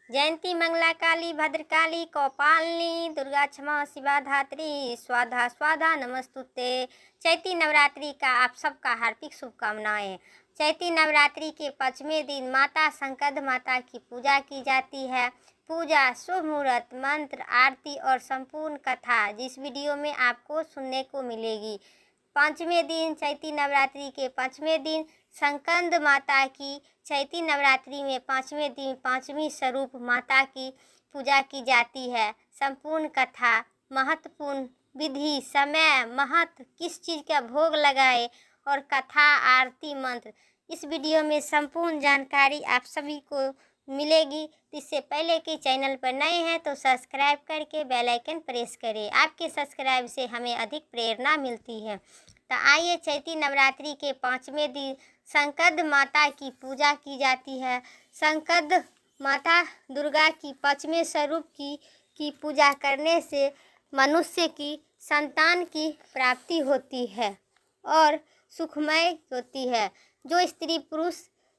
जयंती मंगला काली भद्रकाली कौपालिनी दुर्गा क्षमा शिवा धात्री स्वाधा स्वाधा नमस्तुते। चैती नवरात्रि का आप सबका हार्दिक शुभकामनाएं। चैती नवरात्रि के 5वें दिन माता संकद माता की पूजा की जाती है। पूजा, शुभ मुहूर्त, मंत्र, आरती और संपूर्ण कथा जिस वीडियो में आपको सुनने को मिलेगी। 5वें दिन चैती नवरात्रि के 5वें दिन संकद माता की चैती नवरात्रि में 5वें दिन 5वीं स्वरूप माता की पूजा की जाती है। संपूर्ण कथा, महत्वपूर्ण विधि, समय, महत्व, किस चीज़ का भोग लगाए और कथा, आरती, मंत्र, इस वीडियो में संपूर्ण जानकारी आप सभी को मिलेगी। इससे पहले कि चैनल पर नए हैं तो सब्सक्राइब करके बेल आइकन प्रेस करें। आपके सब्सक्राइब से हमें अधिक प्रेरणा मिलती है। तो आइए, चैती नवरात्रि के 5वें दिन संकद माता की पूजा की जाती है। संकद माता दुर्गा की 5वें स्वरूप की पूजा करने से मनुष्य की संतान की प्राप्ति होती है और सुखमय होती है। जो स्त्री पुरुष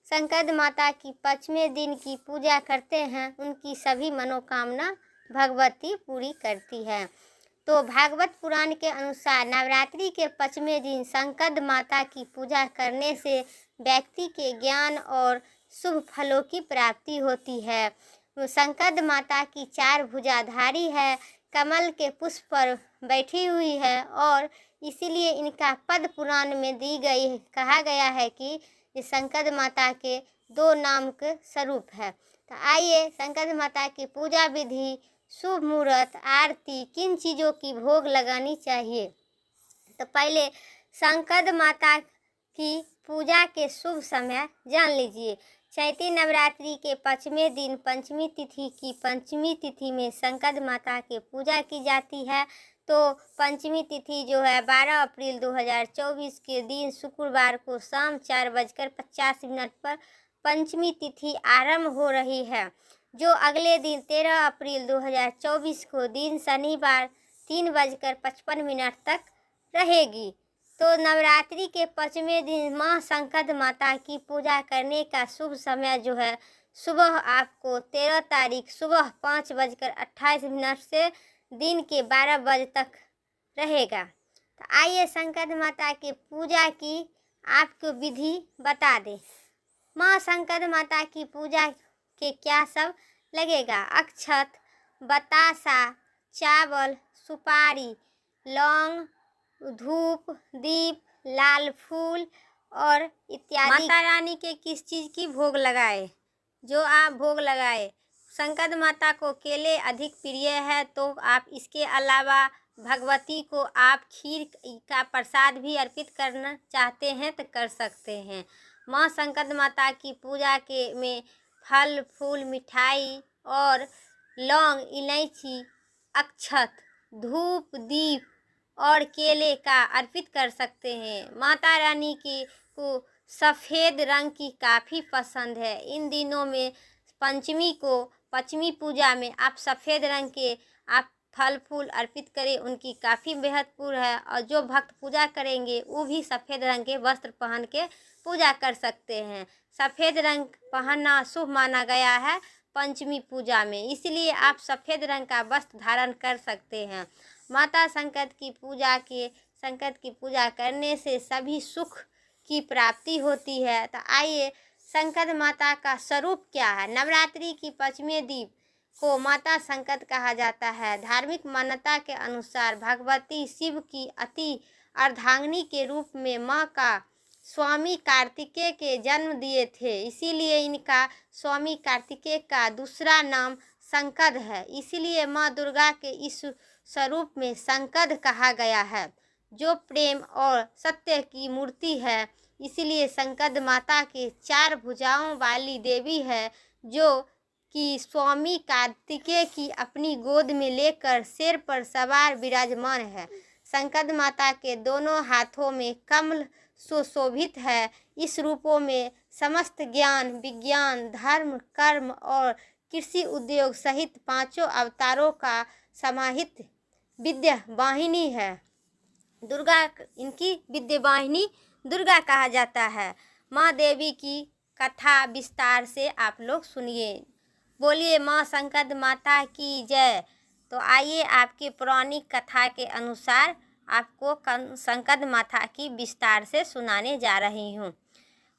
संकद माता की 5वें दिन की पूजा करते हैं उनकी सभी मनोकामना भगवती पूरी करती है। तो भागवत पुराण के अनुसार नवरात्रि के 5वें दिन संकद माता की पूजा करने से व्यक्ति के ज्ञान और शुभ फलों की प्राप्ति होती है। संकद माता की 4 भुजाधारी है, कमल के पुष्प पर बैठी हुई है और इसीलिए इनका पद्म पुराण में कहा गया है कि ये संकद माता के 2 नाम के स्वरूप है। तो आइए, संकद माता की पूजा विधि, शुभ मुहूर्त, आरती, किन चीज़ों की भोग लगानी चाहिए। तो पहले संकद माता की पूजा के शुभ समय जान लीजिए। चैती नवरात्रि के 5वें दिन पंचमी तिथि की पंचमी तिथि में संकद माता की पूजा की जाती है। तो पंचमी तिथि जो है 12 अप्रैल 2024 के दिन शुक्रवार को शाम 4:50 पर पंचमी तिथि आरंभ हो रही है, जो अगले दिन 13 अप्रैल 2024 को दिन शनिवार 3:55 तक रहेगी। तो नवरात्रि के 5वें दिन माँ संकद माता की पूजा करने का शुभ समय जो है सुबह आपको 13 तारीख सुबह 5:28 से दिन के 12 बजे तक रहेगा। तो आइए, संकद माता की पूजा की आपको विधि बता दें। माँ संकद माता की पूजा के क्या सब लगेगा। अक्षत, बतासा, चावल, सुपारी, लौंग, धूप, दीप, लाल फूल और इत्यादि। माता रानी के किस चीज़ की भोग लगाए, जो आप भोग लगाए। संकद माता को केले अधिक प्रिय है तो आप इसके अलावा भगवती को आप खीर का प्रसाद भी अर्पित करना चाहते हैं तो कर सकते हैं। माँ संकद माता की पूजा के में फल फूल, मिठाई और लौंग, इलायची, अक्षत, धूप, दीप और केले का अर्पित कर सकते हैं। माता रानी को सफ़ेद रंग की काफ़ी पसंद है। इन दिनों में पंचमी पूजा में आप सफ़ेद रंग के आप फल फूल अर्पित करें, उनकी काफ़ी महत्वपूर्ण है। और जो भक्त पूजा करेंगे वो भी सफ़ेद रंग के वस्त्र पहन के पूजा कर सकते हैं। सफ़ेद रंग पहनना शुभ माना गया है पंचमी पूजा में, इसलिए आप सफ़ेद रंग का वस्त्र धारण कर सकते हैं। माता संकद की पूजा करने से सभी सुख की प्राप्ति होती है। तो आइए, संकद माता का स्वरूप क्या है। नवरात्रि की 5वें दिन को माता संकद कहा जाता है। धार्मिक मान्यता के अनुसार भगवती शिव की अति अर्धांगिनी के रूप में माँ का स्वामी कार्तिकेय के जन्म दिए थे, इसीलिए इनका स्वामी कार्तिकेय का दूसरा नाम संकद है। इसीलिए माँ दुर्गा के इस स्वरूप में संकद कहा गया है, जो प्रेम और सत्य की मूर्ति है। इसीलिए संकद माता के 4 भुजाओं वाली देवी है, जो कि स्वामी कार्तिकेय की अपनी गोद में लेकर शेर पर सवार विराजमान है। संकद माता के दोनों हाथों में कमल सुशोभित है। इस रूपों में समस्त ज्ञान, विज्ञान, धर्म, कर्म और कृषि उद्योग सहित 5 अवतारों का समाहित विद्या वाहिनी है। दुर्गा, इनकी विद्या वाहिनी दुर्गा कहा जाता है। माँ देवी की कथा विस्तार से आप लोग सुनिए। बोलिए माँ संकट माता की जय। तो आइए आपकी पौराणिक कथा के अनुसार आपको संकट माता की विस्तार से सुनाने जा रही हूँ।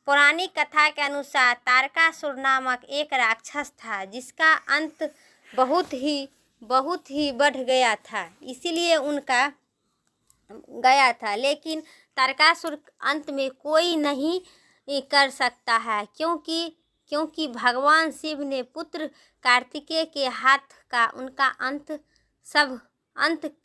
पौराणिक कथा के अनुसार तारकासुर नामक एक राक्षस था जिसका अंत बहुत ही बढ़ गया था, इसीलिए उनका गया था। लेकिन तारकासुर अंत में कोई नहीं कर सकता है, क्योंकि भगवान शिव ने पुत्र कार्तिकेय के हाथ का उनका अंत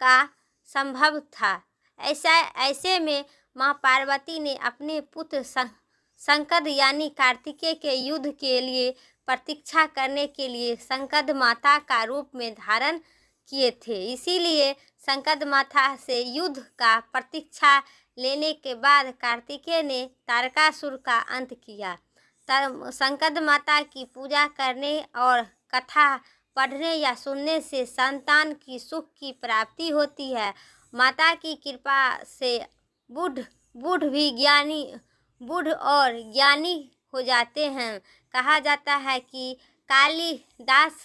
का संभव था। ऐसे में माँ पार्वती ने अपने पुत्र संकट यानी कार्तिकेय के युद्ध के लिए प्रतीक्षा करने के लिए संकट माता का रूप में धारण किए थे। इसीलिए संकट माता से युद्ध का प्रतीक्षा लेने के बाद कार्तिकेय ने तारकासुर का अंत किया। संकट माता की पूजा करने और कथा पढ़ने या सुनने से संतान की सुख की प्राप्ति होती है। माता की कृपा से बूढ़ और ज्ञानी हो जाते हैं। कहा जाता है कि कालिदास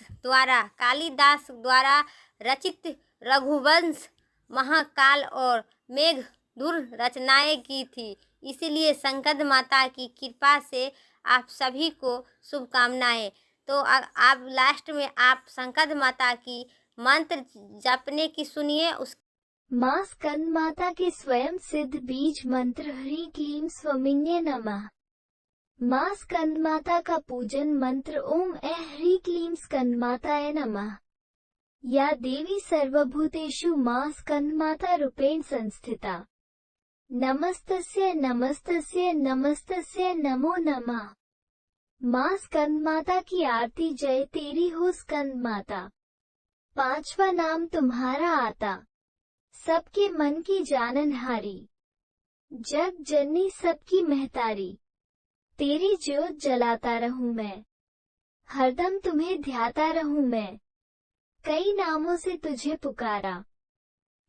द्वारा रचित रघुवंश महाकाल और मेघदूत रचनाएं की थी। इसलिए संकट माता की कृपा से आप सभी को शुभकामनाएं। तो आप लास्ट में आप संकट माता की मंत्र जपने की सुनिए। माँ स्कंद माता के स्वयं सिद्ध बीज मंत्र ह्रीं क्लीं स्वमिन्ये नमः। माँ स्कंद माता का पूजन मंत्र ओम ह्रीं क्लीं स्कंद माताय नमः। या देवी सर्वभूतेषु माँ स्कंद माता रूपेण संस्थिता। नमस्तस्यै नमस्तस्यै नमस्तस्यै नमो नमः। माँ स्कंद माता की आरती जय तेरी हो स्कंद माता। पांचवा नाम तुम्हारा आता, सबके मन की जाननहारी, जग जननी सबकी महतारी। तेरी ज्योत जलाता रहूं मैं, हरदम तुम्हें ध्याता रहूं मैं। कई नामों से तुझे पुकारा,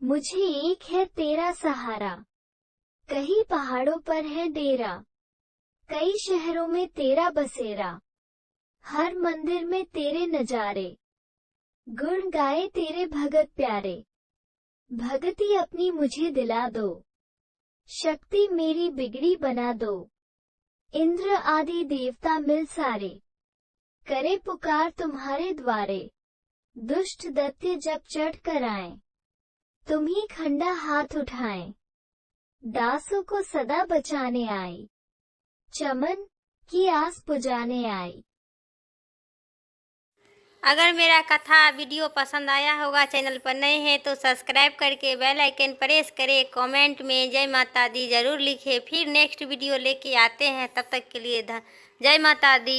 मुझे एक है तेरा सहारा। कहीं पहाड़ों पर है डेरा, कई शहरों में तेरा बसेरा। हर मंदिर में तेरे नजारे, गुण गाए तेरे भगत प्यारे। भगति अपनी मुझे दिला दो, शक्ति मेरी बिगड़ी बना दो। इंद्र आदि देवता मिल सारे, करे पुकार तुम्हारे द्वारे। दुष्ट दैत्य जब चढ़ कर आए, तुम ही खंडा हाथ उठाएं। दासों को सदा बचाने आई, चमन की आस पुजाने आई। अगर मेरा कथा वीडियो पसंद आया होगा, चैनल पर नए हैं तो सब्सक्राइब करके बेल आइकन प्रेस करें। कमेंट में जय माता दी जरूर लिखें। फिर नेक्स्ट वीडियो लेके आते हैं, तब तक के लिए जय माता दी।